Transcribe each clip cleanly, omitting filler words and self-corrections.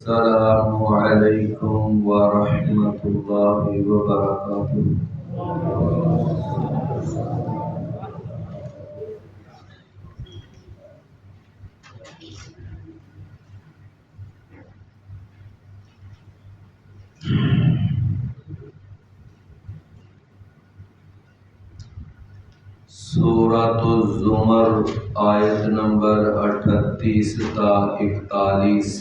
السلام علیکم ورحمۃ اللہ وبرکاتہ۔ سورۃ الزمر آیت نمبر 38 تا 41۔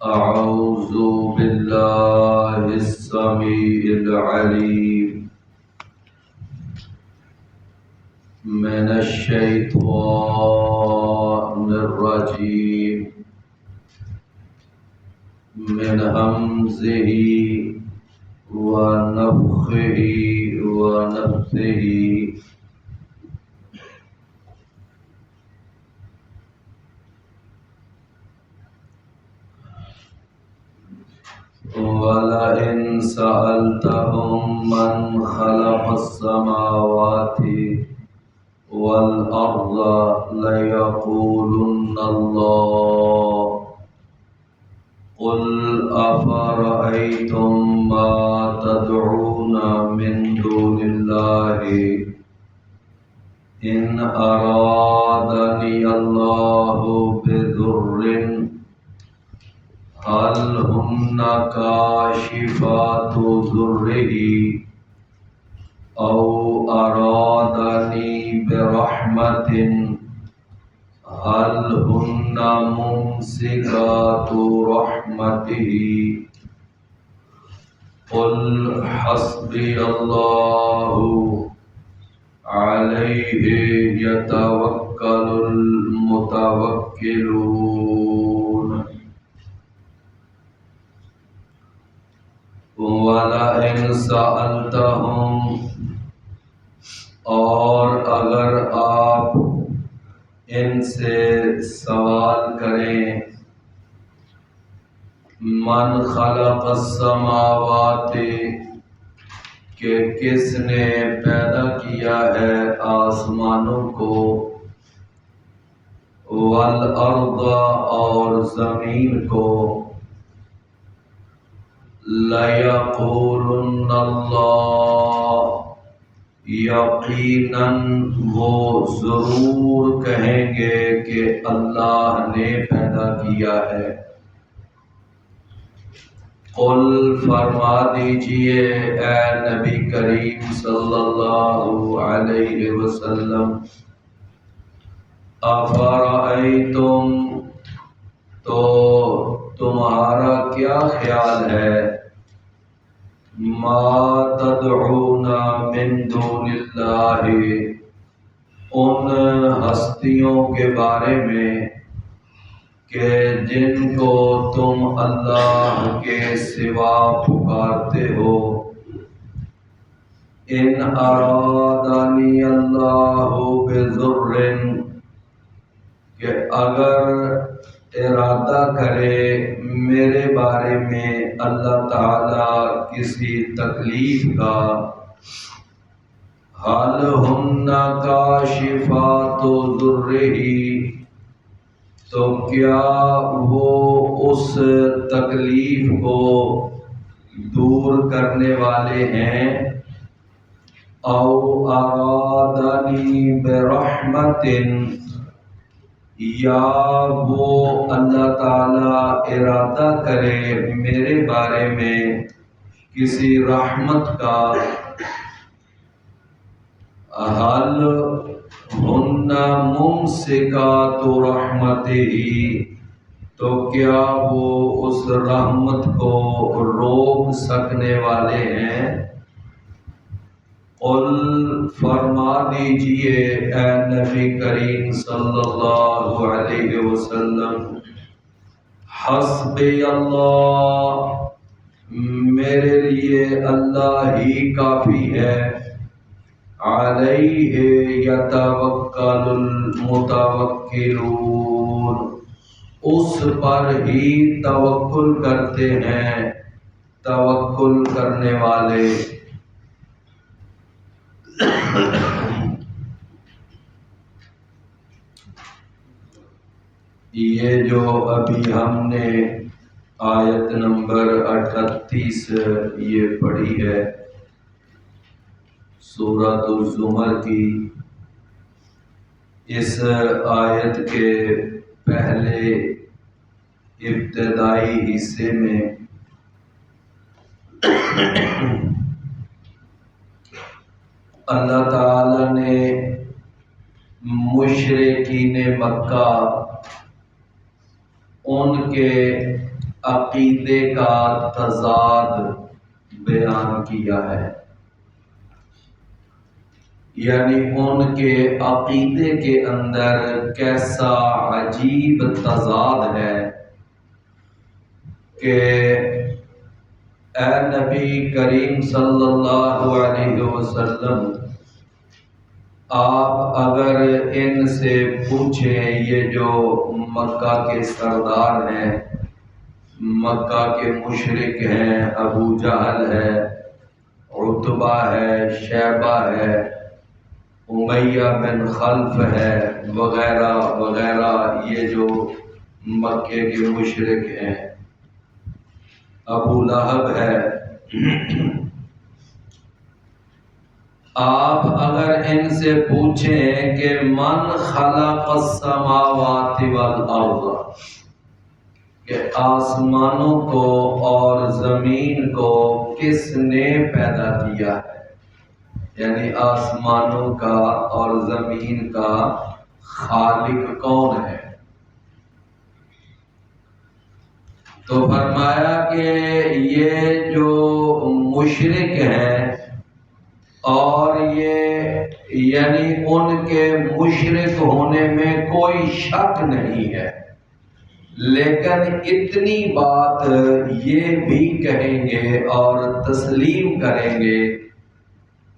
اعوذ باللہ السمیع العلیم من الشیطان الرجیم من ہمزہ ونفخہ ونفثہ۔ وَلَئِن سَأَلْتَهُم مَّنْ خَلَقَ السَّمَاوَاتِ وَالْأَرْضَ لَيَقُولُنَّ اللَّهُ قُلْ أَفَرَأَيْتُم مَّا تَدْعُونَ مِن دُونِ اللَّهِ إِنْ أَرَادَنِيَ اللَّهُ بِضُرٍّ هل هن كاشفات ضره أو أرادني برحمة هل هن ممسكات رحمته قل حسبي الله عليه يتوكل المتوكلون۔ وَلَئِن سَأَلْتَهُمْ، اور اگر آپ ان سے سوال کریں، من خلق السماوات، کہ کس نے پیدا کیا ہے آسمانوں کو، والارض، اور زمین کو، لَيَقُولُنَّ اللَّهُ، یقیناً وہ ضرور کہیں گے کہ اللہ نے پیدا کیا ہے۔ قل، فرما دیجئے اے نبی کریم صلی اللہ علیہ وسلم، افرأیتم، تو تمہارا کیا خیال ہے، ما تدعون من دون اللہ، ان ہستیوں کے بارے میں کہ جن کو تم اللہ کے سوا پکارتے ہو، ان ارادنی اللہ بضر، کہ اگر ارادہ کرے میرے بارے میں اللہ تعالی کسی تکلیف کا، هل هن کاشفات ضرہ، تو کیا وہ اس تکلیف کو دور کرنے والے ہیں، او ارادنی برحمت، یا وہ اللہ تعالی ارادہ کرے میرے بارے میں کسی رحمت کا، حل ہن ممسکات رحمتہ، تو کیا وہ اس رحمت کو روک سکنے والے ہیں۔ قل، فرما دیجئے اے نبی کریم صلی اللہ علیہ وسلم، حسبی اللہ، میرے لیے اللہ ہی کافی ہے، علیہ یتوکل المتوکلون، اس پر ہی توکل کرتے ہیں توکل کرنے والے یہ جو ابھی ہم نے آیت نمبر 38 یہ پڑھی ہے سورۃ الزمر کی، اس آیت کے پہلے ابتدائی حصے میں اللہ تعالی نے مشرکین مکہ ان کے عقیدے کا تضاد بیان کیا ہے، یعنی ان کے عقیدے کے اندر کیسا عجیب تضاد ہے کہ اے نبی کریم صلی اللہ علیہ وسلم، آپ اگر ان سے پوچھیں، یہ جو مکہ کے سردار ہیں، مکہ کے مشرک ہیں، ابو جہل ہے، عتبہ ہے، شیبہ ہے، امیہ بن خلف ہے، وغیرہ وغیرہ، یہ جو مکے کے مشرک ہیں، ابو لہب ہے، آپ اگر ان سے پوچھیں کہ من خلق السماوات والارض، کہ آسمانوں کو اور زمین کو کس نے پیدا کیا ہے، یعنی آسمانوں کا اور زمین کا خالق کون ہے، تو فرمایا کہ یہ جو مشرک ہیں اور یہ یعنی ان کے مشرک ہونے میں کوئی شک نہیں ہے، لیکن اتنی بات یہ بھی کہیں گے اور تسلیم کریں گے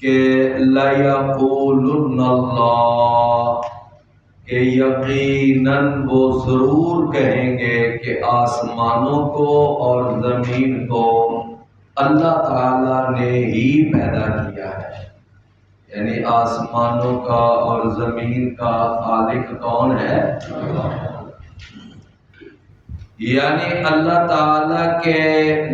کہ لَيَقُولُنَّ اللَّهُ، کہ یقیناً وہ ضرور کہیں گے کہ آسمانوں کو اور زمین کو اللہ تعالی نے ہی پیدا کیا ہے، یعنی آسمانوں کا اور زمین کا خالق کون ہے؟ یعنی اللہ تعالی کے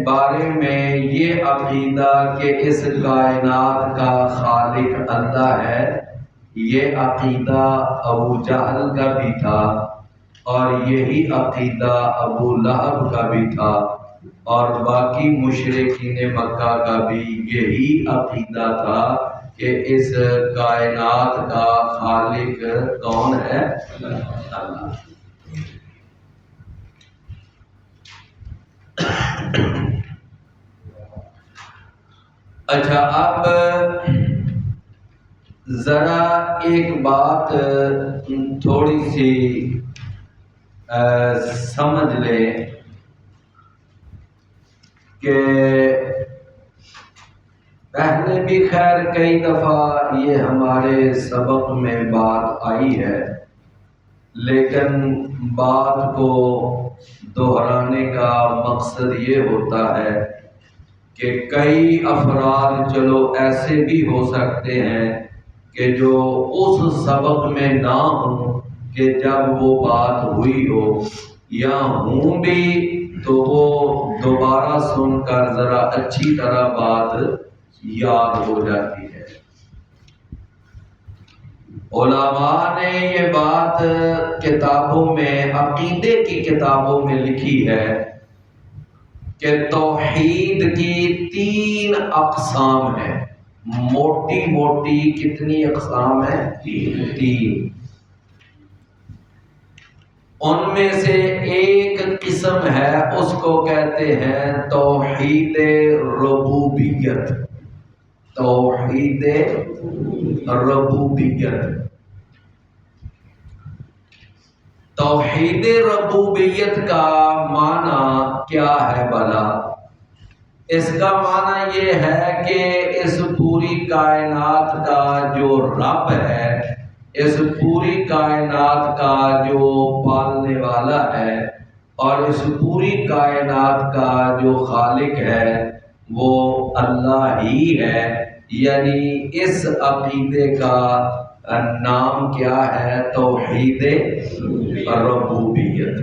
بارے میں یہ عقیدہ کہ اس کائنات کا خالق اللہ ہے، یہ عقیدہ ابو جہل کا بھی تھا، اور یہی عقیدہ ابو لہب کا بھی تھا، اور باقی مشرکین مکہ کا بھی یہی عقیدہ تھا کہ اس کائنات کا خالق کون ہے؟ اللہ۔ اچھا، اب ذرا ایک بات تھوڑی سی سمجھ لیں کہ پہلے بھی خیر کئی دفعہ یہ ہمارے سبق میں بات آئی ہے، لیکن بات کو دہرانے کا مقصد یہ ہوتا ہے کہ کئی افراد چلو ایسے بھی ہو سکتے ہیں کہ جو اس سبق میں نہ ہوں کہ جب وہ بات ہوئی ہو، یا ہوں بھی تو وہ دوبارہ سن کر ذرا اچھی طرح بات یاد ہو جاتی ہے۔ علماء نے یہ بات کتابوں میں، عقیدے کی کتابوں میں لکھی ہے کہ توحید کی 3 اقسام ہیں، موٹی موٹی کتنی اقسام ہیں؟ 3۔ ان میں سے ایک قسم ہے، اس کو کہتے ہیں توحید ربوبیت، توحید ربوبیت۔ توحید ربوبیت کا معنی کیا ہے بھلا؟ اس کا معنی یہ ہے کہ اس پوری کائنات کا جو رب ہے، اس پوری کائنات کا جو پالنے والا ہے، اور اس پوری کائنات کا جو خالق ہے، وہ اللہ ہی ہے، یعنی اس عقیدے کا نام کیا ہے؟ توحید ربوبیت۔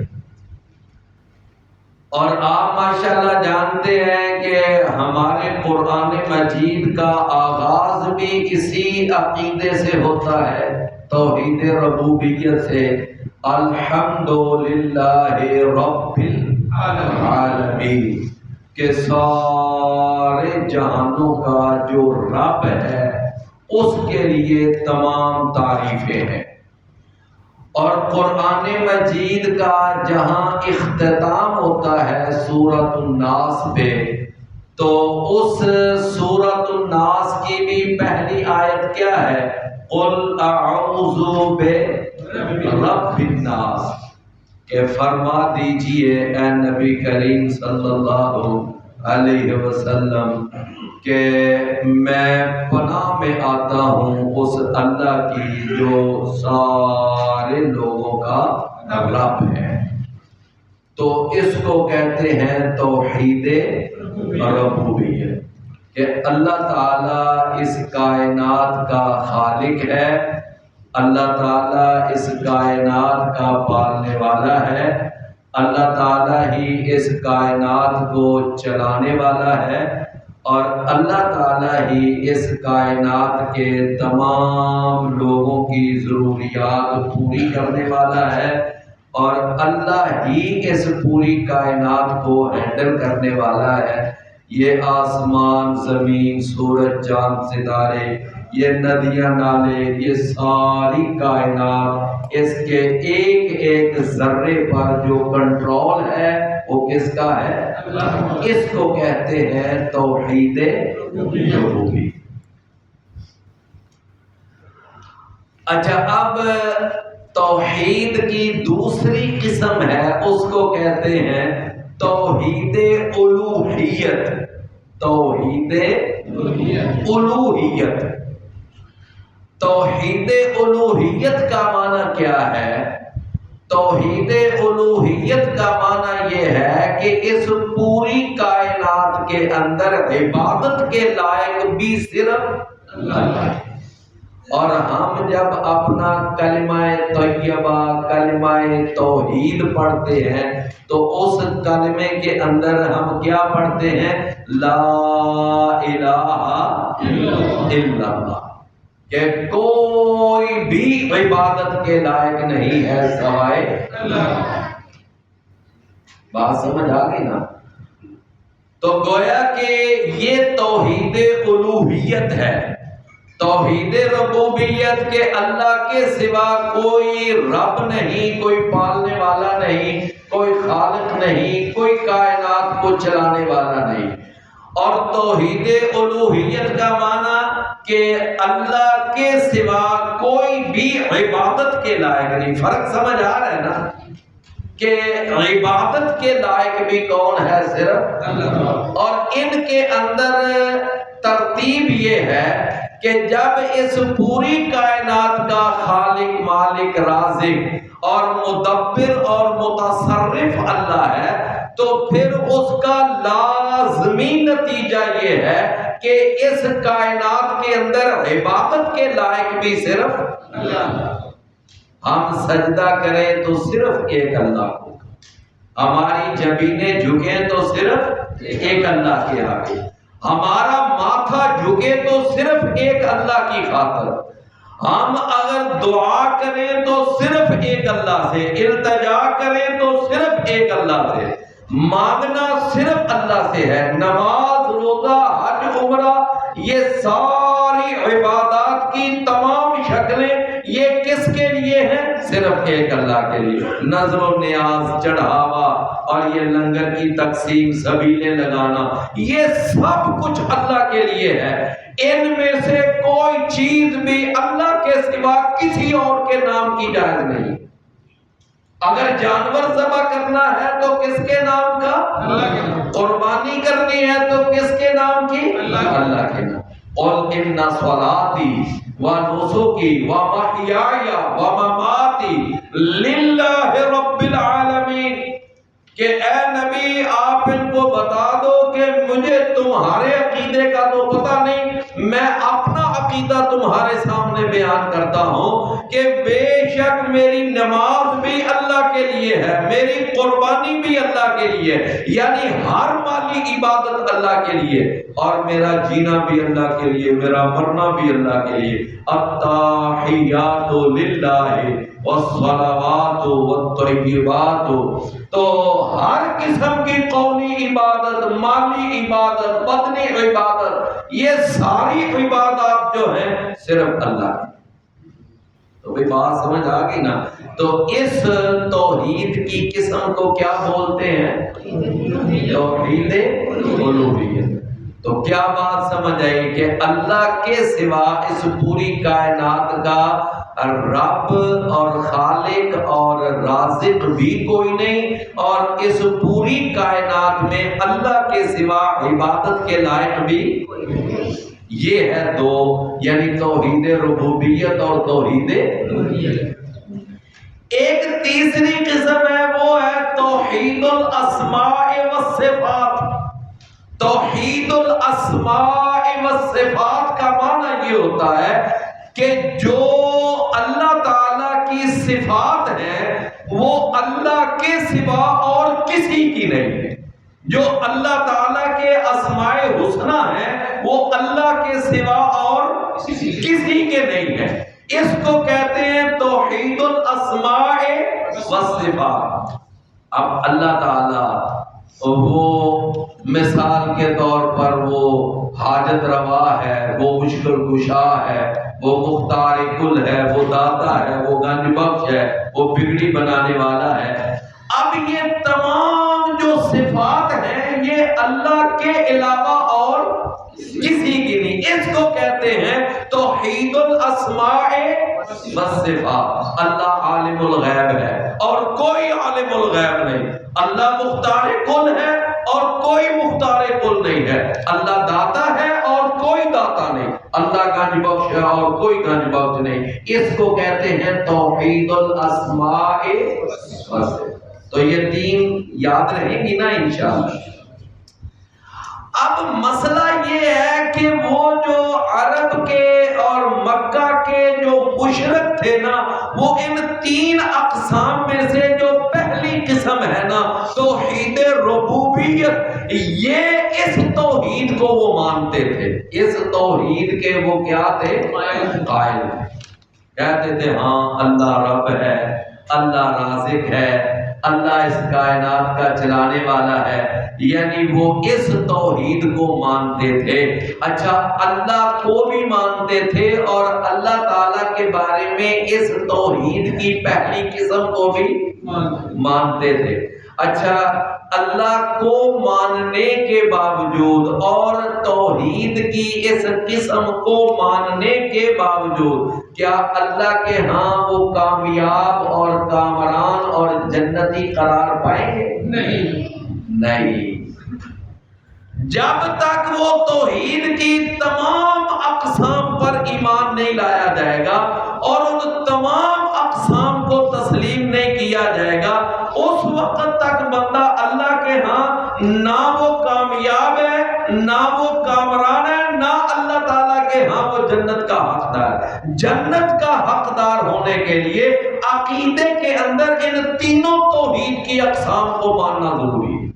اور آپ ماشاءاللہ جانتے ہیں کہ ہمارے قرآن مجید کا آغاز بھی اسی عقیدے سے ہوتا ہے، توحید ربوبیت سے، الحمدللہ رب العالمین، کہ سارے جہانوں کا جو رب ہے اس کے لیے تمام تعریفیں ہیں۔ اور قرآن مجید کا جہاں اختتام ہوتا ہے سورۃ الناس پہ، تو اس سورۃ الناس کی بھی پہلی آیت کیا ہے؟ قل اعوذ برب الناس، کہ فرما دیجئے اے نبی کریم صلی اللہ علیہ وسلم کہ میں پناہ میں آتا ہوں اس اللہ کی جو سارے لوگوں کا رب ہے۔ تو اس کو کہتے ہیں توحید ربوبیت، کہ اللہ تعالیٰ اس کائنات کا خالق ہے، اللہ تعالیٰ اس کائنات کا پالنے والا ہے، اللہ تعالیٰ ہی اس کائنات کو چلانے والا ہے، اور اللہ تعالیٰ ہی اس کائنات کے تمام لوگوں کی ضروریات پوری کرنے والا ہے، اور اللہ ہی اس پوری کائنات کو ہینڈل کرنے والا ہے۔ یہ آسمان، زمین، سورج، چاند، ستارے، یہ ندیاں، نالے، یہ ساری کائنات، اس کے ایک ایک ذرے پر جو کنٹرول ہے وہ کس کا ہے؟ اس کو کہتے ہیں توحید ربوبیت۔ اچھا، اب توحید کی دوسری قسم ہے، اس کو کہتے ہیں توحید الوہیت۔ توحید الوہیت، توحید الوہیت کا معنی کیا ہے؟ توحید الوہیت کا معنی یہ ہے کہ اس پوری کائنات کے اندر عبادت کے لائق بھی صرف اللہ ہے۔ اور ہم جب اپنا کلمہ طیبہ، کلمہ توحید پڑھتے ہیں تو اس کلمے کے اندر ہم کیا پڑھتے ہیں؟ لا الہ الا اللہ، کہ کوئی بھی عبادت کے لائق نہیں ہے سوائے اللہ۔ بات سمجھ آ گئی نا؟ تو گویا کہ یہ توحید الوہیت ہے، توحید ربوبیت کے اللہ کے سوا کوئی رب نہیں، کوئی پالنے والا نہیں، کوئی خالق نہیں، کوئی کائنات کو چلانے والا نہیں۔ اور توحید الوہیت کا معنی کہ اللہ کے سوا کوئی بھی عبادت کے لائق نہیں۔ فرق سمجھ آ رہا ہے نا؟ کہ عبادت کے لائق بھی کون ہے؟ صرف اللہ۔ اور ان کے اندر ترتیب یہ ہے کہ جب اس پوری کائنات کا خالق، مالک، رازق اور مدبر اور متصرف اللہ ہے، تو پھر اس کا لازمی نتیجہ یہ ہے کہ اس کائنات کے اندر عبادت کے لائق بھی صرف اللہ۔ ہم سجدہ کریں تو صرف ایک اللہ کو، ہماری جبینیں جھکیں تو صرف ایک اللہ کے آگے، ہمارا ماتھا جھکے تو صرف ایک اللہ کی خاطر، ہم اگر دعا کریں تو صرف ایک اللہ سے، التجا کریں تو صرف ایک اللہ سے، مانگنا صرف اللہ سے ہے۔ نماز، روزہ، حج، عمرہ، یہ ساری عبادات کی تمام شکلیں یہ کس کے لیے ہیں؟ صرف ایک اللہ کے لیے۔ نذر و نیاز، چڑھاوا اور یہ لنگر کی تقسیم، سبیلیں لگانا، یہ سب کچھ اللہ کے لیے ہے۔ ان میں سے کوئی چیز بھی اللہ کے سوا کسی اور کے نام کی جائز نہیں۔ اگر جانور ذبح کرنا ہے تو کس کے نام کا؟ اللہ کے نام۔ قربانی کرنی ہے تو کس کے نام کی؟ اللہ کے نام۔ قل ان صلاتی ونسکی ومحیای ومماتی للہ رب العالمین، کہ اے نبی آپ ان کو بتا دو کہ مجھے تم تمہارے عقیدے کا تو پتہ نہیں، میں اپنا عقیدہ تمہارے سامنے بیان کرتا ہوں کہ بے شک میری نماز بھی اللہ کے لیے ہے، میری قربانی بھی اللہ کے لیے، یعنی ہر مالی عبادت اللہ کے لیے، اور میرا جینا بھی اللہ کے لیے، میرا مرنا بھی اللہ کے لیے۔ التحیات للہ والصلوات والطیبات، تو ہر قسم کی قولی عبادت، مالی عبادت، بدنی عبادت، یہ ساری عبادات جو ہیں صرف اللہ کی۔ تو بھی بات سمجھ آ گئی نا؟ تو اس توحید کی قسم کو کیا بولتے ہیں؟ توحید الوہیت۔ تو کیا بات سمجھ آئی کہ اللہ کے سوا اس پوری کائنات کا رب اور خالق اور رازق بھی کوئی نہیں، اور اس پوری کائنات میں اللہ کے سوا عبادت کے لائق بھی کوئی نہیں۔ یہ ہے دو، یعنی توحید ربوبیت اور توحید الوہیت۔ ایک تیسری قسم ہے، وہ ہے توحید الاسماء والصفات۔ توحید الاسماء والصفات کا معنی یہ ہوتا ہے کہ جو اللہ تعالی کی صفات ہیں وہ اللہ کے سوا اور کسی کی نہیں ہے۔ جو اللہ تعالیٰ کے اسماء حسنہ ہیں وہ اللہ کے سوا اور کسی کے نہیں ہے۔ اس کو کہتے ہیں توحید الاسماء والصفات۔ اب اللہ تعالیٰ وہ مثال کے طور پر وہ حاجت روا ہے، وہ مشکل کشا ہے، وہ مختار کل ہے، وہ داتا ہے، وہ گنج بخش ہے، وہ بگڑی بنانے والا ہے۔ اب یہ تمام جو صفات ہیں یہ اللہ کے علاوہ اور کسی کی نہیں۔ اس کو کہتے ہیں توحید الاسماء والصفات۔ اللہ عالم الغیب ہے اور کوئی عالم الغیب نہیں، اللہ مختار کل ہے اور کوئی مختار کل نہیں ہے، اللہ داتا ہے اور کوئی داتا نہیں، اللہ گنج بخش ہے اور کوئی گنج بخش نہیں۔ اس کو کہتے ہیں توحید الاسماء والصفات۔ تو یہ تین یاد رہیں گی نا انشاءاللہ۔ اب مسئلہ یہ ہے کہ وہ جو عرب کے اور مکہ کے جو مشرک تھے نا، وہ ان تین اقسام میں سے جو پہلی قسم ہے نا توحید ربوبیت، یہ اس توحید کو وہ مانتے تھے، اس توحید کے وہ کیا تھے؟ قائل۔ کہتے تھے ہاں اللہ رب ہے، اللہ رازق ہے، اللہ اس کائنات کا چلانے والا ہے، یعنی وہ اس توحید کو مانتے تھے۔ اچھا، اللہ کو بھی مانتے تھے اور اللہ تعالیٰ کے بارے میں اس توحید کی پہلی قسم کو بھی مانتے تھے۔ اچھا، اللہ کو ماننے کے باوجود اور توحید کی اس قسم کو ماننے کے باوجود کیا اللہ کے ہاں وہ کامیاب اور کامران اور جنتی قرار پائیں گے؟ نہیں۔ جب تک وہ توحید کی تمام اقسام پر ایمان نہیں لایا جائے گا اور ان تمام اقسام کو تسلیم نہیں کیا جائے گا، اس وقت تک بندہ اللہ کے ہاں نہ وہ کامیاب ہے، نہ وہ کامران ہے، نہ اللہ تعالیٰ کے ہاں وہ جنت کا حقدار ہے۔ جنت کا حقدار ہونے کے لیے عقیدے کے اندر ان تینوں توحید کی اقسام کو ماننا ضروری ہے۔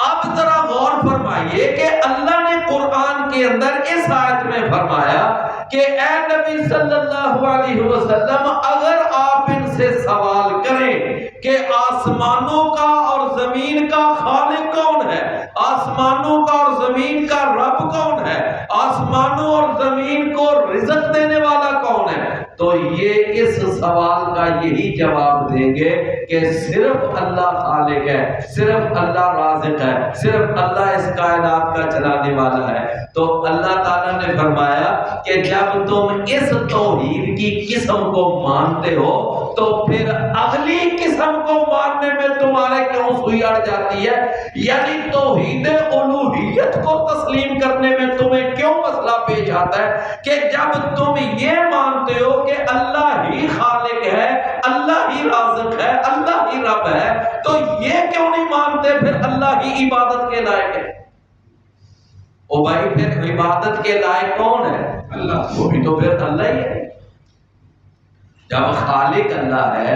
اب ذرا غور فرمائیے کہ اللہ نے قرآن کے اندر اس آیت میں فرمایا کہ اے نبی صلی اللہ علیہ وسلم، اگر آپ ان سے سوال کریں کہ آسمانوں کا اور زمین کا خالق کون ہے، آسمانوں کا اور زمین کا رب کون ہے، آسمانوں اور زمین کو رزق دینے والا کون ہے، تو یہ اس سوال کا یہی جواب دیں گے کہ صرف اللہ خالق ہے، صرف اللہ رازق ہے، صرف اللہ اس کائنات کا چلانے والا ہے۔ تو اللہ تعالیٰ نے فرمایا کہ جب تم اس توحید کی قسم کو مانتے ہو تو پھر اگلی قسم کو ماننے میں تمہارے کیوں سوئی اڑ جاتی ہے؟ یعنی توحید الوہیت کو تسلیم کرنے میں تمہیں کیوں مسئلہ پیش آتا ہے کہ جب تم یہ مانتے ہو کہ اللہ ہی خالق ہے، اللہ ہی رازق ہے، اللہ ہی رب ہے، تو یہ کیوں نہیں مانتے پھر اللہ ہی عبادت کے لائق ہے؟ او بھائی پھر عبادت کے لائق کون ہے؟ اللہ، وہی تو پھر اللہ ہی ہے۔ جب خالق اللہ ہے،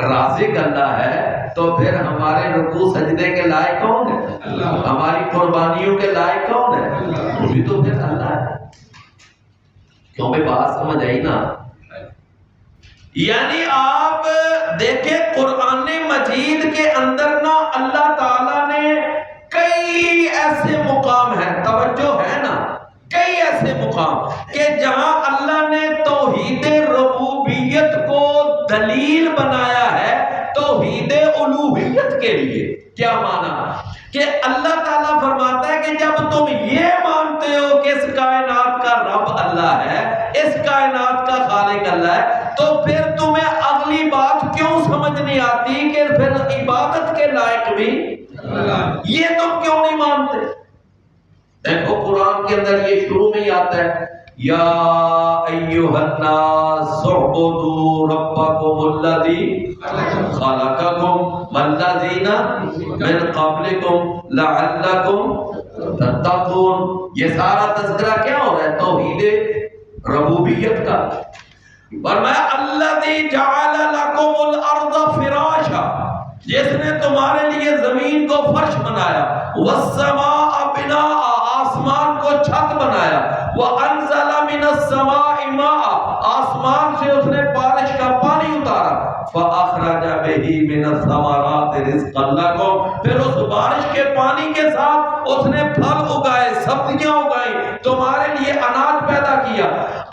رازق اللہ ہے، تو پھر ہمارے رکوع سجدے کے لائق کون ہے؟ اللہ۔ ہماری قربانیوں کے لائق کون ہے؟ اللہ۔ وہی تو پھر اللہ ہے۔ کیوں بھائی بات سمجھ آئی نا؟ یعنی آپ دیکھیں قرآن مجید کے اندر نا اللہ تعالیٰ نے کئی ایسے مقام ہیں، توجہ ہے نا، کئی ایسے مقام کہ جہاں اللہ نے توحید ربوبیت کو دلیل بنایا ہے توحید الوہیت کے لیے۔ کیا معنی؟ کہ اللہ تعالیٰ فرماتا ہے کہ جب تم یہ مانتے ہو کہ اس کائنات کا رب اللہ ہے، اس کائنات کا خالق اللہ ہے، تو پھر تمہیں اگلی بات کیوں سمجھ نہیں آتی کہ پھر عبادت کے لائق بھی اللہ، یہ تم کیوں نہیں مانتے؟ دیکھو قرآن کے اندر یہ شروع میں ہی آتا ہے، یا ایھا الناس اعبدوا ربکم الذی خلقکم والذین من قبلکم لعلکم تتقون۔ یہ سارا تذکرہ کیا ہو رہا ہے؟ توحید ربوبیت کا۔ فرمایا الذی جعل لکم الارض فراشا، جس نے تمہارے لیے زمین کو فرش بنایا، والسماء بناء، آسمان کو چھت بنایا، وانزل من السماء ماء، آسمان سے اس نے بارش کا پانی اتارا، فاخرج به من الثمرات رزقا لکم، پھر اس بارش کے پانی کے ساتھ اس نے پھل اگائے، سبزیاں اگائیں، تمہارے لیے اناج پیدا کیا۔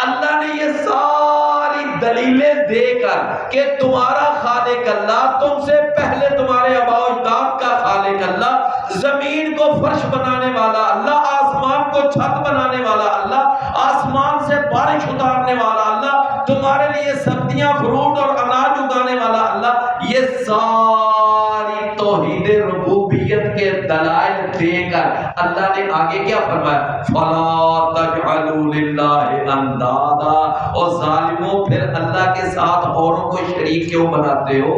اللہ نے یہ ساری دلیلیں دے کر کہ تمہارا خالق اللہ، تم سے پہلے تمہارے آباء و اجداد کا خالق اللہ، زمین کو فرش بنانے والا اللہ، آسمان کو چھت بنانے والا اللہ، آسمان سے بارش اتارنے والا اللہ، تمہارے لیے سبزیاں، فروٹ اور اناج اگانے والا اللہ، یہ ساری توحید ربوبیت کے دلائل دے کر اللہ نے آگے کیا فرمایا؟ فَلَا تَجْعَلُوا لِلَّهِ أَنْدَادًا، اور ظالموں پھر اللہ کے ساتھ اوروں کو شریک کیوں بناتے ہو؟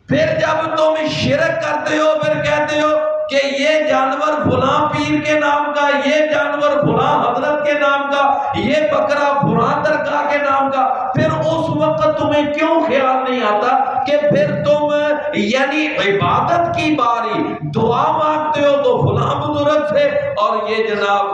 پھر جب تم شرک کرتے ہو پھر کہتے ہو کہ یہ جانور فلاں پیر کے نام کا، یہ جانور فلاں حضرت کے نام کا، یہ بکرا فلاں درگاہ کے نام کا، پھر اس وقت تمہیں کیوں خیال نہیں آتا کہ پھر تم یعنی عبادت کی باری دعا مانگتے ہو تو فلاں بزرگ سے، اور یہ جناب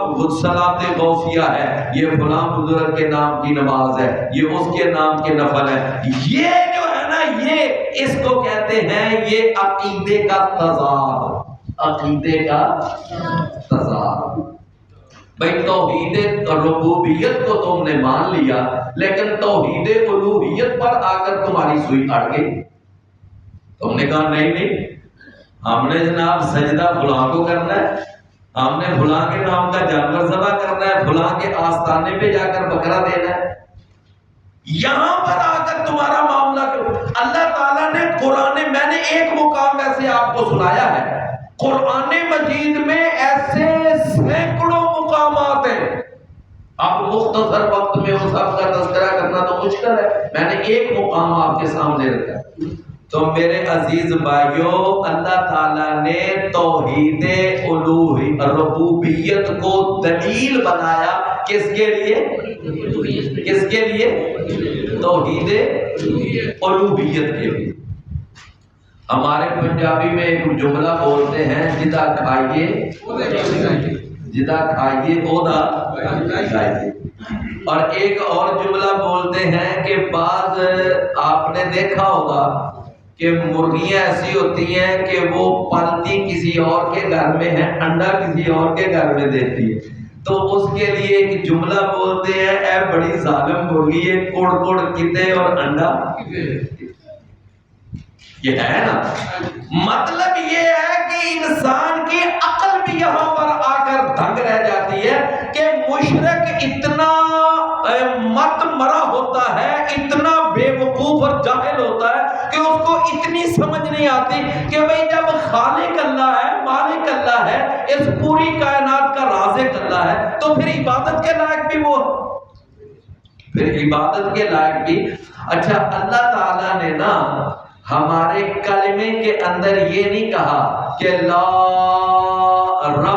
صلاۃ غوثیہ ہے، یہ فلاں بزرگ کے نام کی نماز ہے، یہ اس کے نام کے نفل ہے، یہ جو ہے نا یہ اس کو کہتے ہیں یہ عقیدے کا تضاد، عقیدے کا تضاد۔ بھئی توحید ربوبیت کو تم نے مان لیا لیکن توحید الوہیت پر آ کر تمہاری سوئی اڑ گئی، تم نے کہا نہیں نہیں ہم نے جناب سجدہ فلاں کو کرنا ہے، ہم نے فلاں کے نام کا جانور ذبح کرنا ہے، فلاں کے آستانے پہ جا کر بکرا دینا ہے، یہاں پر آ کر تمہارا معاملہ کیوں؟ اللہ تعالیٰ نے قرآن، میں نے ایک مقام ایسے آپ کو سنایا ہے، قرآن مجید میں ایسے سینکڑوں مقامات ہیں، اب مختصر وقت میں ان سب کا تذکرہ کرنا تو مشکل ہے، میں نے ایک مقام آپ کے سامنے رکھا ہے۔ تو میرے عزیز بھائیوں، اللہ تعالیٰ نے توحید ربوبیت کو دلیل بنایا کس کے لیے؟ کس کے لیے؟ توحید الوہیت کے لیے۔ ہمارے پنجابی میں ایک جملہ بولتے ہیں، جدا کھائیے جدا کھائیے اودا کھائیے، اور ایک اور جملہ بولتے ہیں کہ بعض آپ نے دیکھا ہوگا کہ مرغیاں ایسی ہوتی ہیں کہ وہ پلتی کسی اور کے گھر میں ہے، انڈا کسی اور کے گھر میں دیتی ہے، تو اس کے لیے ایک جملہ بولتے ہیں، اے بڑی ظالم مرغی ہے، کوڑ کوڑ کتے اور انڈا، یہ ہے نا۔ مطلب یہ ہے کہ انسان کی عقل بھی یہاں پر آ کر دنگ رہ جاتی ہے کہ مشرک اتنا مت مرا ہوتا ہے، اتنا بے وقوف اور جاہل ہوتا ہے کہ اس کو اتنی سمجھ نہیں آتی کہ بھئی جب خالق اللہ ہے، مالک اللہ ہے، اس پوری کائنات کا رازق اللہ ہے، تو پھر عبادت کے لائق بھی وہ، پھر عبادت کے لائق بھی۔ اچھا اللہ تعالیٰ نے نا ہمارے کلمے کے اندر یہ نہیں کہا کہ لا رب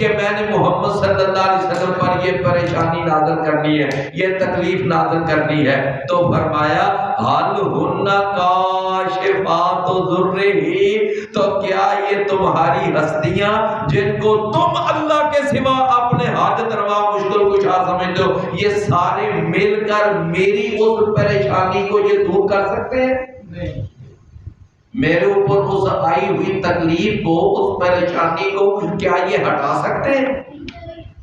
کہ میں نے محمد صلی اللہ علیہ وسلم پر یہ پریشانی نازل کرنی ہے، یہ تکلیف نازل کرنی ہے، تو فرمایا حل ہن کاشفات ضرہ، تو کیا یہ تمہاری ہستیاں جن کو تم اللہ کے سوا اپنے حاجت روا مشکل کشا سمجھتے ہو، یہ سارے مل کر میری اس پریشانی کو یہ دور کر سکتے ہیں؟ نہیں۔ میرے اوپر اس آئی ہوئی تکلیف کو، اس پریشانی کو کیا یہ ہٹا سکتے ہیں؟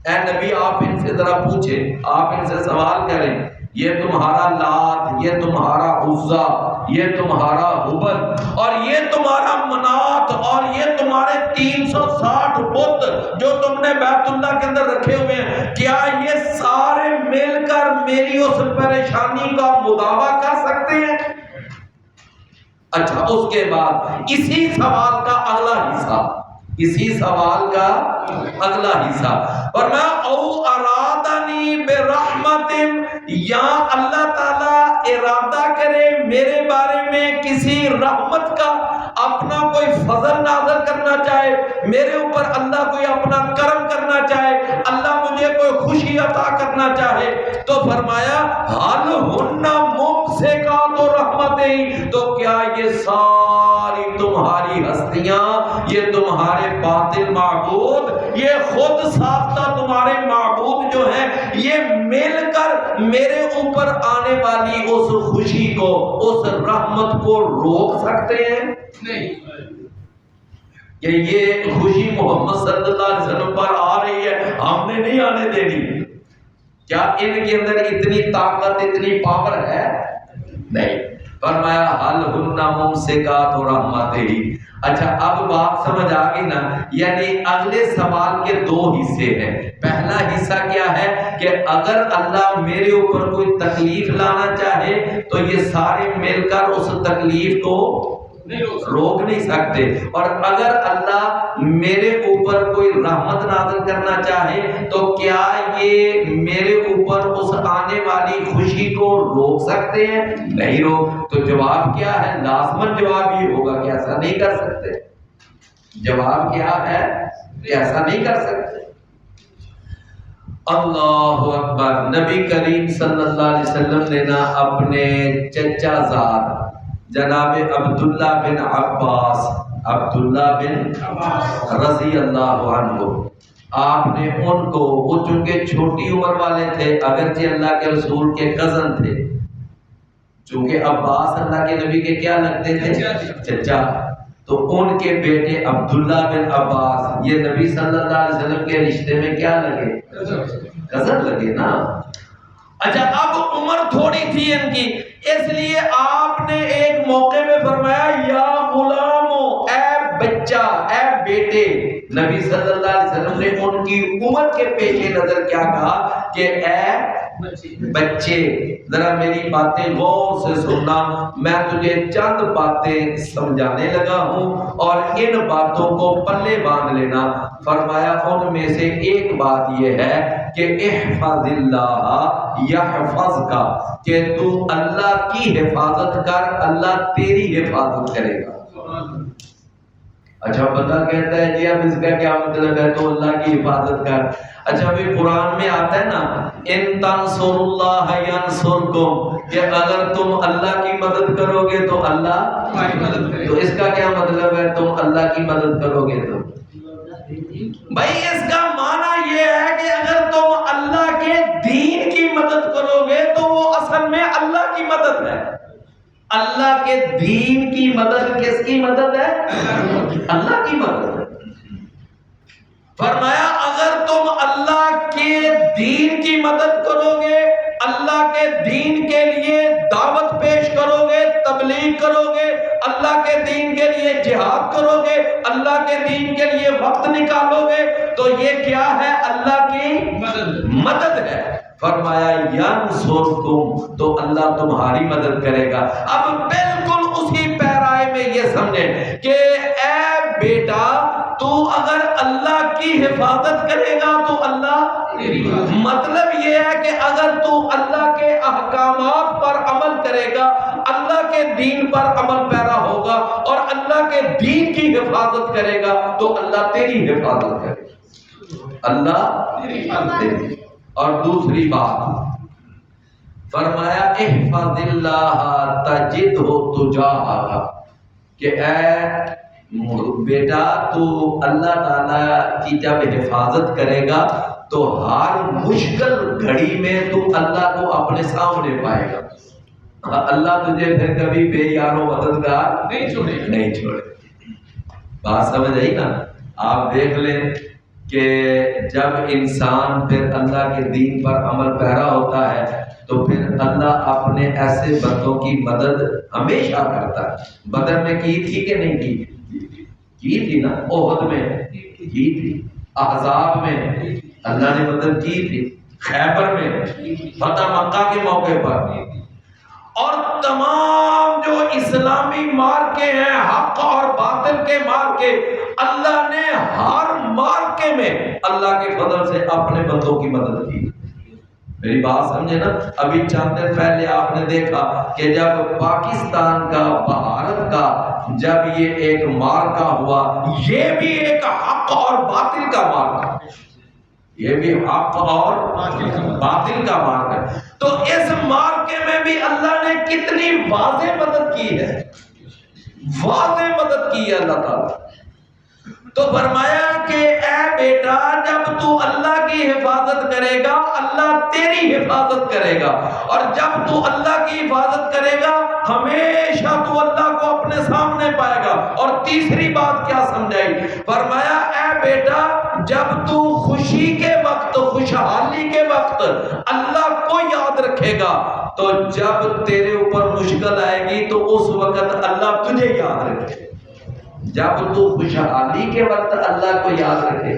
اے نبی آپ ان سے ذرا پوچھیں، آپ ان سے سوال کریں، یہ تمہارا لات، یہ تمہارا عزا، یہ تمہارا ہبل اور یہ تمہارا منات اور یہ تمہارے 360 بت جو تم نے بیت اللہ کے اندر رکھے ہوئے ہیں، کیا یہ سارے مل کر میری اس پریشانی کا مداوع کر سکتے ہیں؟ اچھا، اس کے بعد اسی سوال کا اگلا حصہ، اسی سوال کا اگلا حصہ، اور میں او ارادنی برحمت، یا اللہ تعالی ارادہ کرے میرے بارے میں کسی رحمت کا، اپنا کوئی فضل نازل کرنا چاہے میرے اوپر، اللہ کوئی اپنا کرم کرنا چاہے، اللہ مجھے کوئی خوشی عطا کرنا چاہے، تو فرمایا حل ہن ممسکات رحمتہ، تو کیا یہ ساری تمہاری ہستیاں، یہ تمہارے باطل معبود، یہ خود ساختہ تمہارے معبود جو ہیں، یہ مل کر میرے اوپر آنے والی اس خوشی کو، اس رحمت کو روک سکتے ہیں؟ نہیں۔ کہ یہ خوشی محمد صلی اللہ علیہ وسلم پر آ رہی ہے، ہم نے نہیں آنے دینی، کیا ان کے اندر اتنی طاقت، اتنی پاور ہے؟ نہیں۔ فرمایا حل ہن ممسکات رحمتہ۔ اچھا، اب بات سمجھ آ گئی نا؟ یعنی اگلے سوال کے دو حصے ہیں۔ پہلا حصہ کیا ہے کہ اگر اللہ میرے اوپر کوئی تکلیف لانا چاہے تو یہ سارے مل کر اس تکلیف کو روک نہیں سکتے، اور اگر اللہ میرے اوپر کوئی رحمت نازل کرنا چاہے تو کیا یہ میرے اوپر اس آنے والی خوشی کو روک سکتے ہیں؟ نہیں روک۔ تو جواب کیا ہے؟ لازمن جواب یہ ہوگا کہ ایسا نہیں کر سکتے۔ جواب کیا ہے کہ ایسا نہیں کر سکتے۔ اللہ اکبر۔ نبی کریم صلی اللہ علیہ وسلم نے نا اپنے چچا زاد جناب عبداللہ بن عباس، عبداللہ بن رضی اللہ عنہ، آپ نے ان کو، وہ چونکہ چھوٹی عمر والے تھے اگرچہ اللہ کے رسول کے کزن تھے، چونکہ عباس اللہ کے نبی کے کیا لگتے تھے؟ چچا، تو ان کے بیٹے عبداللہ بن عباس یہ نبی صلی اللہ علیہ وسلم کے رشتے میں کیا لگے؟ کزن لگے نا۔ اچھا، اب عمر تھوڑی تھی ان کی، اس لیے آپ نے ایک موقع میں فرمایا یا غلامو، اے بچہ، اے بیٹے۔ نبی صلی اللہ علیہ وسلم نے ان کی عمر کے پیش نظر کیا کہا کہ اے بچے، ذرا میری باتیں غور سے سننا، میں تجھے چند باتیں سمجھانے لگا ہوں اور ان باتوں کو پلے باندھ لینا۔ فرمایا ان میں سے ایک بات یہ ہے کہ احفظ اللہ یحفظک، کہ تو اللہ کی حفاظت کر، اللہ تیری حفاظت کرے گا۔ اچھا، بندہ کہتا ہے جی اب اس کا کیا مطلب ہے؟ تو اللہ کی حفاظت کر۔ اچھا، بھی قرآن میں آتا ہے نا ان تنصروا اللہ ینصرکم، کہ اگر تم اللہ کی مدد کرو گے تو اللہ تمہاری مدد کرے گا۔ تو اس کا کیا مطلب ہے تم اللہ کی مدد کرو گے تو؟ بھائی اس کا معنی یہ ہے کہ اگر تم اللہ کے دین کی مدد کرو گے تو وہ اصل میں اللہ کی مدد ہے۔ اللہ کے دین کی مدد کس کی مدد ہے؟ اللہ کی مدد ہے۔ فرمایا اگر تم اللہ کے دین کی مدد کرو گے، اللہ کے دین کے لیے دعوت پیش کرو گے، تبلیغ کرو گے، اللہ کے دین کے لیے جہاد کرو گے، اللہ کے دین کے لیے وقت نکالو گے، تو یہ کیا ہے؟ اللہ کی مدد ہے۔ فرمایا ینصرکم، تو اللہ تمہاری مدد کرے گا۔ اب بالکل اسی پیرائے میں یہ سمجھیں کہ اے بیٹا، تو اگر اللہ کی حفاظت کرے گا تو اللہ، مطلب یہ ہے کہ اگر تو اللہ کے احکامات پر عمل کرے گا، اللہ کے دین پر عمل پیرا ہوگا اور اللہ کے دین کی حفاظت کرے گا تو اللہ تیری حفاظت کرے گا۔ اللہ تیری۔ اور دوسری بات فرمایا احفظ اللہ تجدہ تجاہک، کہ اے بیٹا تو اللہ تعالیٰ کی جب حفاظت کرے گا تو ہر مشکل گھڑی میں تو اللہ کو اپنے سامنے پائے گا، اللہ تجھے پھر کبھی بے یار و مددگار نہیں چھوڑے۔ بات سمجھ آئی نا؟ آپ دیکھ لیں کہ جب انسان پھر اللہ کے دین پر عمل پیرا ہوتا ہے تو پھر اللہ اپنے ایسے بندوں کی مدد ہمیشہ کرتا ہے۔ بدر میں کی تھی کہ نہیں کی تھی نا، احد میں کی تھی، احزاب میں اللہ نے مدد کی تھی، خیبر میں، فتح مکہ کے موقع پر، اور تمام جو اسلامی مارکے ہیں حق اور باطل کے مارکے، اللہ نے ہر مارکے میں اللہ کے فضل سے اپنے بندوں کی مدد کی۔ میری بات سمجھے نا؟ ابھی چند دن پہلے آپ نے دیکھا کہ جب پاکستان کا بھارت کا جب یہ ایک مارکا ہوا، یہ بھی ایک حق اور باطل کا مارکا، یہ بھی حق اور باطل کا مارکا ہے۔ تو اس مارکے میں بھی اللہ نے کتنی واضح مدد کی ہے، واضح مدد کی ہے اللہ تعالیٰ۔ تو فرمایا کہ اے بیٹا جب تو اللہ کی حفاظت کرے گا اللہ تیری حفاظت کرے گا، اور جب تو اللہ کی حفاظت کرے گا ہمیشہ تو اللہ کو اپنے سامنے پائے گا۔ اور تیسری بات کیا سمجھائی؟ فرمایا اے بیٹا جب تو خوشی کے وقت، خوشحالی کے وقت اللہ کو یاد رکھے گا تو جب تیرے اوپر مشکل آئے گی تو اس وقت اللہ تجھے یاد رکھے۔ جب تو خوشحالی کے وقت اللہ کو یاد رکھے،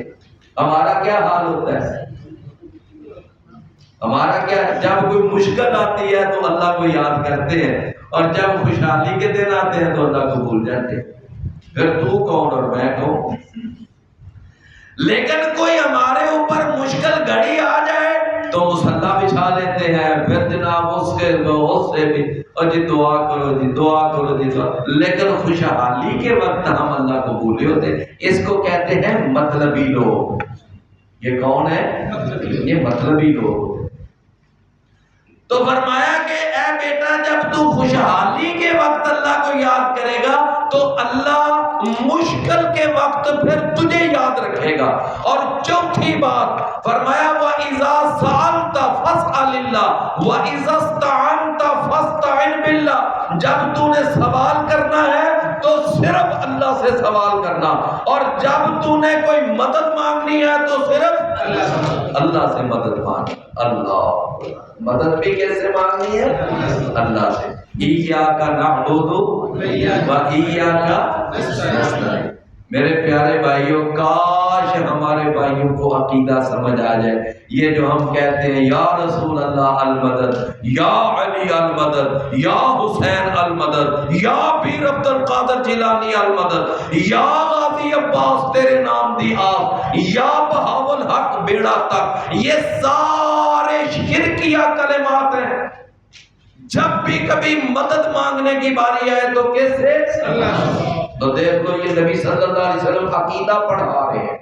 ہمارا کیا حال ہوتا ہے؟ ہمارا کیا، جب کوئی مشکل آتی ہے تو اللہ کو یاد کرتے ہیں، اور جب خوشحالی کے دن آتے ہیں تو اللہ کو بھول جاتے ہیں۔ پھر تو کون اور میں کون؟ لیکن کوئی ہمارے اوپر مشکل گھڑی آ جائے تو مصلی بچھا لیتے ہیں، پھر جناب اس سے بھی اور جی دعا کرو جی دعا کرو جی دعا، لیکن خوشحالی کے وقت ہم اللہ کو بھولے ہوتے ہیں۔ اس کو کہتے ہیں مطلبی لوگ۔ یہ کون ہے؟ یہ مطلبی لوگ۔ تو فرمایا کہ اے بیٹا جب تو خوشحالی کے وقت اللہ کو یاد کرے گا تو اللہ مشکل کے وقت پھر تجھے یاد رکھے گا۔ اور چوتھی بات فرمایا وَإِذَا سَأَلْتَ فَاسْأَلِ اللَّهَ وَإِذَا اسْتَعَنْتَ فَاسْتَعِنْ بِاللَّهِ، جب تو نے سوال کرنا ہے تو صرف اللہ سے سوال کرنا، اور جب تو نے کوئی مدد مانگنی ہے تو صرف اللہ سے مدد مانگ۔ اللہ مدد بھی کیسے مانگنی ہے؟ اللہ سے۔ ایاک نعبد و ایاک نستعین۔ میرے پیارے بھائیوں کاش ہمارے بھائیوں کو عقیدہ سمجھ آ جائے۔ یہ جو ہم کہتے ہیں یا رسول اللہ المدد، یا علی المدد، یا حسین المدد، یا پیر عبد القادر جیلانی المدد، یا غازی عباس تیرے نام دی آس، یا بہاول حق بیڑا تک، یہ سارے شرکیہ کلمات ہیں۔ جب بھی کبھی مدد مانگنے کی باری آئے تو کس سے؟ تو دیکھ لو یہ نبی صلی اللہ علیہ وسلم عقیدہ پڑھا رہے ہیں۔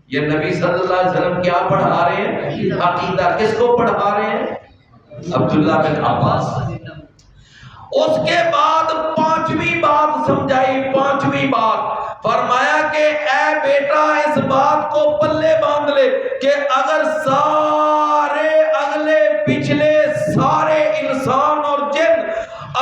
یہ نبی صلی اللہ علیہ وسلم کیا پڑھا رہے ہیں؟ عقیدہ۔ کس کو پڑھا رہے ہیں؟ عبداللہ بن عباس۔ اس کے بعد پانچویں بات سمجھائی، پانچویں بات فرمایا کہ اے بیٹا اس بات کو پلے باندھ لے کہ اگر سارے اگلے پچھلے سارے انسان اور جن،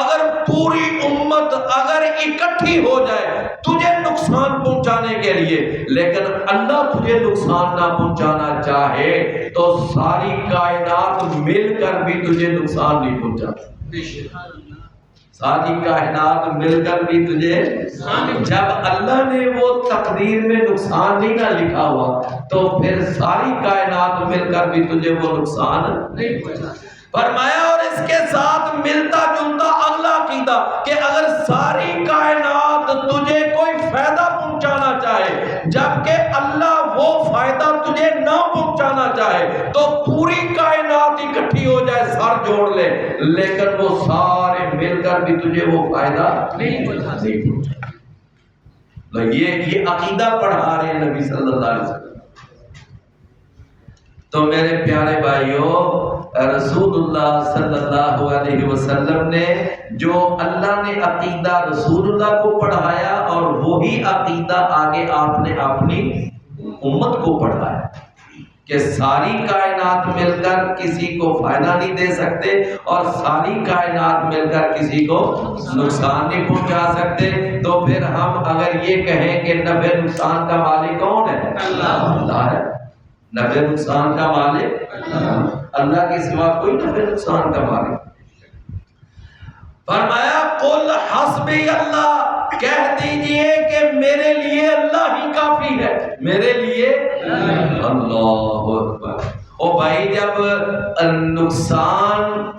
اگر پوری امت اگر اکٹھی ہو جائے تجھے نقصان پہنچانے کے لیے، لیکن اللہ تجھے نقصان نہ پہنچانا چاہے تو ساری کائنات مل کر بھی تجھے نقصان نہیں پہنچا۔ ساری کائنات مل کر بھی تجھے، جب اللہ نے وہ تقدیر میں نقصان نہیں نہ لکھا ہوا تو پھر ساری کائنات مل کر بھی تجھے وہ نقصان نہیں پہنچا۔ فرمایا اور اس کے ساتھ ملتا جلتا اگلا عقیدہ کہ اگر ساری کائنات تجھے کوئی فائدہ پہنچانا چاہے جبکہ اللہ وہ فائدہ تجھے نہ پہنچانا چاہے تو پوری کائنات اکٹھی ہو جائے سر جوڑ لے، لیکن وہ سارے مل کر بھی تجھے وہ فائدہ نہیں پہنچا۔ یہ عقیدہ پڑھا رہے ہیں نبی صلی اللہ علیہ وسلم۔ تو میرے پیارے بھائیوں، رسول اللہ صلی اللہ علیہ وسلم نے جو اللہ نے عقیدہ رسول اللہ کو پڑھایا اور وہی عقیدہ آگے آپ نے اپنی امت کو پڑھایا کہ ساری کائنات مل کر کسی کو فائدہ نہیں دے سکتے اور ساری کائنات مل کر کسی کو نقصان نہیں پہنچا سکتے. تو پھر ہم اگر یہ کہیں کہ نفع نقصان کا مالک کون ہے؟ اللہ ہے. نفع نقصان کا مالک اللہ کے سوا کوئی نفع نقصان کا مالک. فرمایا قل حسبی اللہ، کہہ دیجئے کہ میرے لیے اللہ ہی کافی ہے، میرے لیے اللہ اکبر. او بھائی، جب نقصان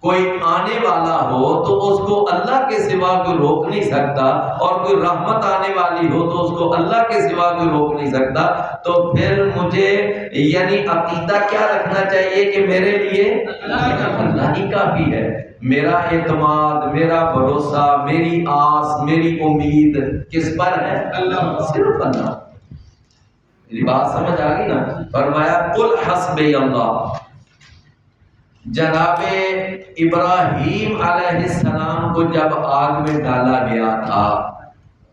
کوئی آنے والا ہو تو اس کو اللہ کے سوا کوئی روک نہیں سکتا، اور کوئی رحمت آنے والی ہو تو اس کو اللہ کے سوا کوئی روک نہیں سکتا. تو پھر مجھے یعنی عقیدہ کیا رکھنا چاہیے کہ میرے لیے اللہ ہی کافی ہے. میرا اعتماد، میرا بھروسہ، میری آس، میری امید کس پر ہے؟ اللہ، صرف اللہ. میری بات سمجھ آ گئی نا؟ فرمایا قل حسبی اللہ. جناب ابراہیم علیہ السلام کو جب آگ میں ڈالا گیا تھا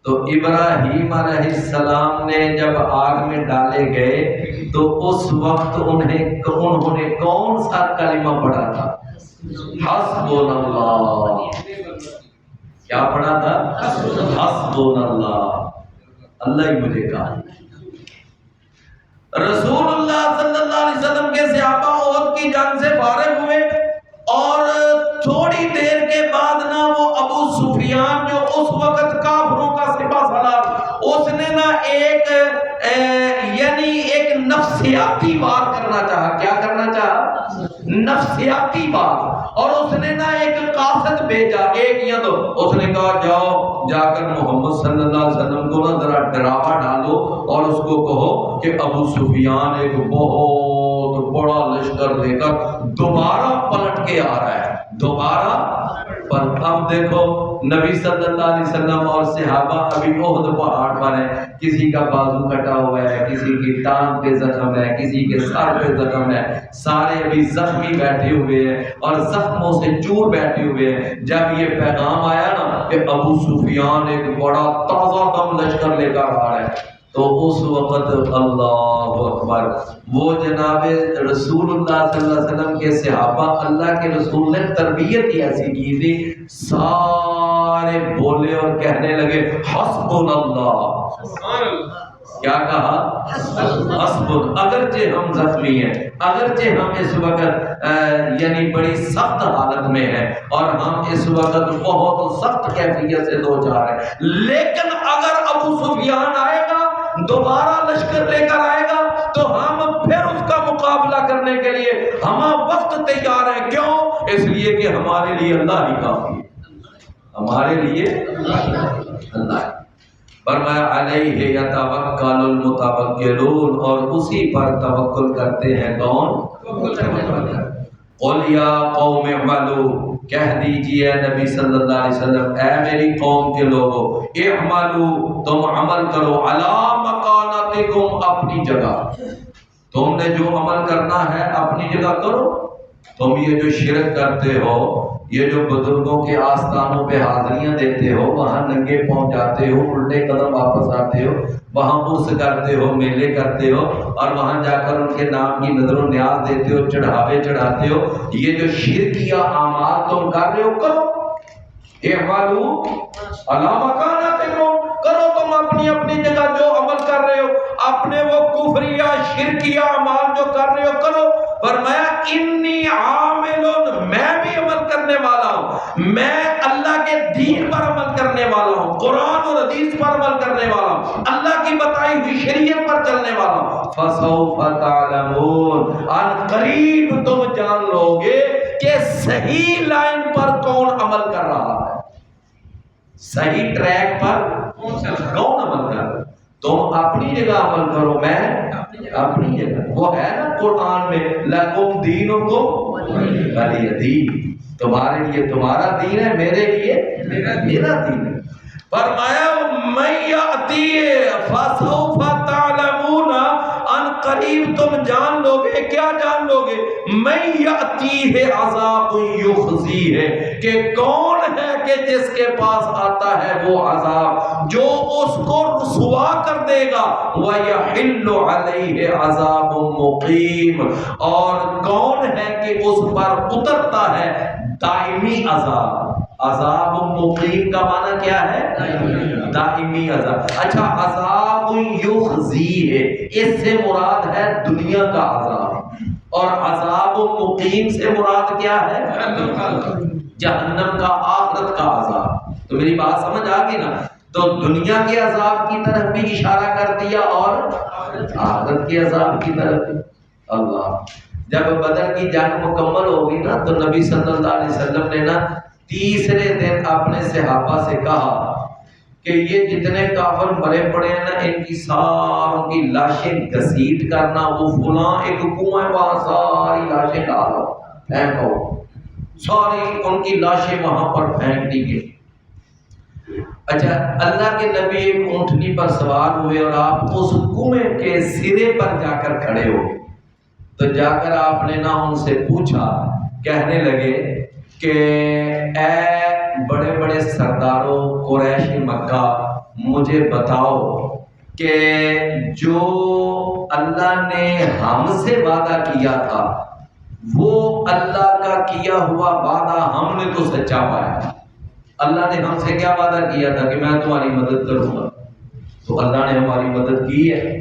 تو ابراہیم علیہ السلام نے جب آگ میں ڈالے گئے تو اس وقت انہوں نے کون سا کلمہ پڑھا تھا؟ حسبنا اللہ. کیا پڑھا تھا؟ حسبنا اللہ، اللہ ہی مجھے کافی. رسول اللہ صلی اللہ علیہ وسلم کے صحابہ احد کی جنگ سے فارغ ہوئے اور تھوڑی دیر کے بعد نا وہ ابو سفیان جو اس وقت کافروں کا سپہ سالار، اس نے نا ایک یعنی ایک نفسیاتی وار کرنا چاہا. کیا کرنا چاہا؟ نفسیاتی وار. اور اس نے نا ایک قاصد بھیجا، ایک یا دو. اس نے کہا جاؤ جا کر محمد صلی اللہ علیہ وسلم کو نا ذرا ڈراوا ڈالو اور اس کو کہو کہ ابو سفیان ایک بہت بڑا لشکر لے کر دوبارہ پلٹ کے آ رہا ہے، دوبارہ. پر اب دیکھو نبی صلی اللہ علیہ وسلم اور صحابہ ابھی احد پہاڑ پر ہیں، کسی کا بازو کٹا ہوا ہے، کسی کی ٹانگ پہ زخم ہے، کسی کے سر پہ زخم ہے، سارے ابھی زخمی بیٹھے ہوئے ہیں اور زخموں سے چور بیٹھے ہوئے ہیں. جب یہ پیغام آیا نا کہ ابو سفیان ایک بڑا تازہ دم لشکر لے کر آ رہا ہے، تو اس وقت اللہ اکبر، وہ جناب رسول اللہ صلی اللہ علیہ وسلم کے صحابہ، اللہ کے رسول نے تربیت ہی ایسی کی تھی، سارے بولے اور کہنے لگے حسبنا اللہ. کیا کہا؟ حسبنا. اگرچہ ہم زخمی ہیں، اگرچہ ہم اس وقت یعنی بڑی سخت حالت میں ہیں اور ہم اس وقت بہت سخت کیفیت سے دو چار ہیں، لیکن اگر ابو سفیان آئے گا، دوبارہ لشکر لے کر آئے گا، تو ہم پھر اس کا مقابلہ کرنے کے لیے ہم وقت تیار ہیں. کیوں؟ اس لیے کہ ہمارے لیے اللہ ہی کافی ہے، ہمارے لیے اللہ ہے. فرمایا علیہ یتوکل المتوکلون، اور اسی پر توکل کرتے ہیں کون؟ قل یا قوم اعملوا، کہہ دیجئے نبی صلی اللہ علیہ وسلم، اے میری قوم کے لوگوں، اعملوا، تم عمل کرو، علی مکانتکم، اپنی جگہ. تم نے جو عمل کرنا ہے اپنی جگہ کرو. تم یہ جو شرک کرتے ہو، یہ جو بزرگوں کے آستانوں پہ حاضریاں دیتے ہو، وہاں ننگے پہنچ جاتے ہو، الٹے قدم واپس آتے ہو، وہاں عرس کرتے ہو، میلے کرتے ہو اور وہاں جا کر ان کے نام کی نظر و نیاز دیتے ہو، چڑھاوے چڑھاتے ہو، یہ جو شرکیہ اعمال تم کر رہے ہو کرو. اعملوا علی مکانتکم، کرو تم اپنی اپنی جگہ جو عمل کر رہے ہو، اپنے وہ کفریہ شرکیہ اعمال جو کر رہے ہو کرو. فرمایا انی عامل، میں بھی عمل کرنے والا ہوں، میں اللہ کے دین پر عمل کرنے والا ہوں، قرآن اور حدیث پر عمل کرنے والا ہوں، اللہ کی بتائی ہوئی شریعت پر چلنے والا ہوں. فسوف تعلمون، ان قریب تم جان لو گے کہ صحیح لائن پر کون عمل کر رہا ہے، صحیح ٹریک پر کون عمل کر رہا ہے. تم اپنی جگہ عمل کرو، میں اپنی جگہ. وہ ہے نا قرآن میں لکم دینکم ولی دین، تمہارے لیے تمہارا دین ہے، میرے لیے میرا دین ہے. فرمایا من یأتی فسوف تعلمون، ان قریب تم جان لو گے، کیا جان لو گے؟ من یأتیہ عذاب یخزیہ، کہ کون ہے کہ جس کے پاس آتا ہے وہ عذاب جو اس کو رسوا کر دے گا، وَيَحِلُّ عَلَيْهِ عَذَابٌ مُقِيمٌ، اور کون ہے کہ اس پر اترتا ہے دائمی عذاب۔ عذاب مقیم کا معنی کیا ہے؟ دائمی عذاب۔ اچھا، عذاب یخزی ہے، اس سے مراد ہے دنیا کا عذاب، اور عذاب مقیم سے مراد کیا ہے؟ جہنم کا، آخرت کا عذاب۔ تو میری بات سمجھ آ گئی نا؟ تو دنیا کے عذاب کی طرف بھی اشارہ کر دیا اور آخرت کے عذاب کی طرف بھی۔ اللہ، جب بدر کی جنگ مکمل ہوگی نا تو نبی صلی اللہ علیہ وسلم نے نا تیسرے دن اپنے صحابہ سے کہا کہ یہ جتنے کافر مرے پڑے ہیں نا، ان کی ساروں کی لاشیں گھسیٹ کرنا، وہ فلاں ایک کنواں ہے وہاں ساری لاشیں ڈالو، پھینکو، ساری ان کی لاشیں وہاں پر پھینک دی گئی۔ اچھا، اللہ کے نبی ایک اونٹنی پر سوار ہوئے اور آپ اس کنویں کے سرے پر جا کر کھڑے ہو گئے، تو جا کر آپ نے نا ان سے پوچھا، کہنے لگے کہ اے بڑے بڑے سرداروں قریش مکہ، مجھے بتاؤ کہ جو اللہ نے ہم سے وعدہ کیا تھا وہ اللہ کا کیا ہوا وعدہ ہم نے تو سچا پایا۔ اللہ نے ہم سے کیا وعدہ کیا تھا کہ میں تمہاری مدد کروں گا، تو اللہ نے ہماری مدد کی ہے۔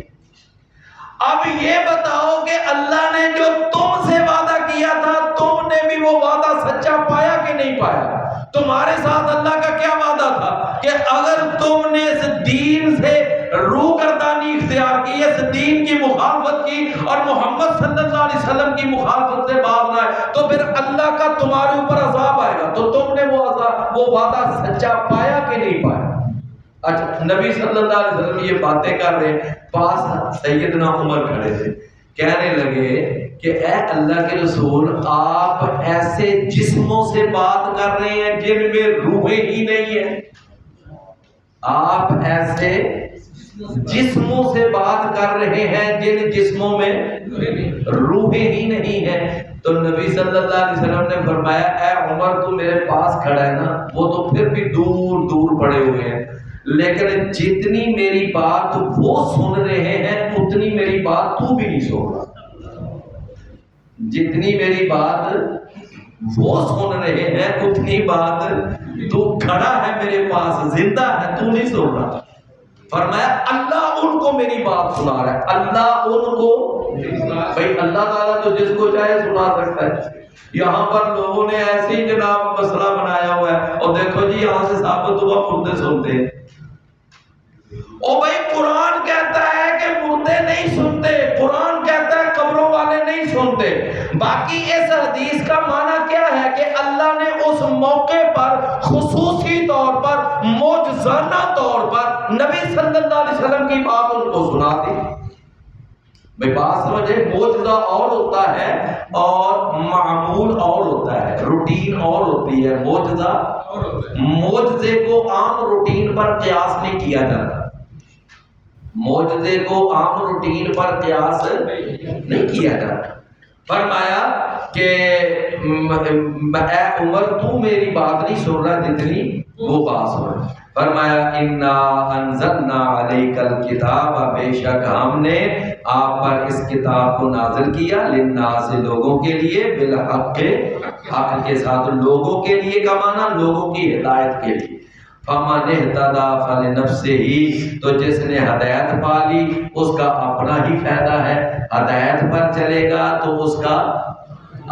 اب یہ بتاؤ کہ اللہ نے جو تم سے وعدہ کیا تھا تم نے بھی وہ وعدہ سچا پایا کہ نہیں پایا؟ تمہارے ساتھ اللہ کا کیا وعدہ تھا کہ اگر تم نے اس دین سے روگردانی اختیار کی، اس دین کی مخالفت کی اور محمد صلی اللہ علیہ وسلم کی مخالفت سے باز نہ آئے تو پھر اللہ کا تمہارے اوپر عذاب آئے گا، تو تم نے وہ وعدہ سچا پایا کہ نہیں پایا؟ اچھا، نبی صلی اللہ علیہ وسلم یہ باتیں کر رہے ہیں، پاس سیدنا عمر کھڑے تھے، کہنے لگے کہ اے اللہ کے رسول، آپ ایسے جسموں سے بات کر رہے ہیں جن میں روحیں ہی نہیں ہیں، آپ ایسے جسموں سے بات کر رہے ہیں جن جسموں میں روحیں ہی نہیں ہیں۔ تو نبی صلی اللہ علیہ وسلم نے فرمایا اے عمر، تو میرے پاس کھڑا ہے نا، وہ تو پھر بھی دور دور پڑے ہوئے ہیں، لیکن جتنی میری بات وہ سن رہے ہیں اتنی میری بات تو بھی نہیں سن رہا، جتنی میری بات وہ سن رہے ہیں اتنی بات تو کھڑا ہے میرے پاس، زندہ ہے، تو نہیں سن رہا۔ فرمایا اللہ ان کو میری بات سنا رہا ہے، اللہ ان کو، بھائی اللہ تعالیٰ تو جس کو چاہے سنا سکتا ہے۔ یہاں پر لوگوں نے ایسے ہی جناب مسئلہ بنایا ہوا ہے، اور دیکھو جی یہاں سے ثابت ہوا مردے سنتے ہیں۔ او بھائی قرآن کہتا ہے کہ مردے نہیں سنتے، قرآن کہتا ہے قبروں والے نہیں سنتے۔ باقی اس حدیث کا معنی کیا ہے کہ اللہ نے اس موقع پر خصوصی طور پر معجزانہ طور پر نبی صلی اللہ علیہ وسلم کی بات ان کو سنا دی۔ بھئی بات سمجھے، معجزہ اور ہوتا ہے اور معمول اور ہوتا ہے، روٹین اور ہوتی ہے، معجزے کو عام روٹین پر قیاس نہیں کیا جاتا، معجزے کو عام روٹین پر قیاس نہیں کیا جاتا۔ فرمایا کہ اے عمر، تو میری بات نہیں سن رہا جتنی وہ بات سن رہا۔ فرمایا انا انزلنا علیک الکتاب، بے شک ہم نے آپ پر اس کتاب کو نازل کیا، للناس لوگوں کے لیے، بالحق حق کے ساتھ، لوگوں کے لیے کا معنی لوگوں کی ہدایت کے لیے۔ فمن اہتدی فلنفسہ، تو جس نے ہدایت پا لی اس کا اپنا ہی فائدہ ہے، ہدایت پر چلے گا تو اس کا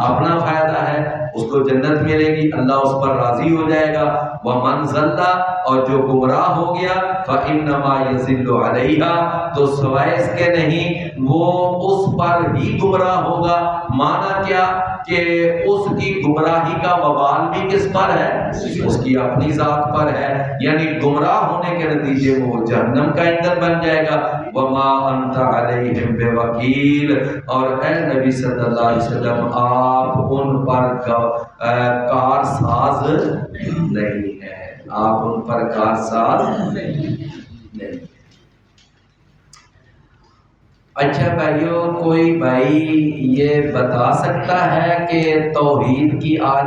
اپنا فائدہ ہے، اس کو جنت ملے گی، اللہ اس پر راضی ہو جائے گا۔ ومن ضل، اور جو گمراہ ہو گیا، فانما یضل علیہا، تو سوائے اس کے نہیں وہ اس پر ہی گمراہ ہوگا۔ معنی کیا کہ اس کی گمراہی کا وبال بھی کس پر ہے؟ اس کی اپنی ذات پر ہے، یعنی گمراہ ہونے کے نتیجے میں وہ جہنم کا ایندھن بن جائے گا۔ وما انت علیہم بوکیل، اور اے نبی صلی اللہ علیہ وسلم آپ ان پر کار ساز نہیں ہے، آپ ان پر کار ساز نہیں۔ اچھا بھائیوں، کوئی بھائی یہ بتا سکتا ہے کہ توحید کی آج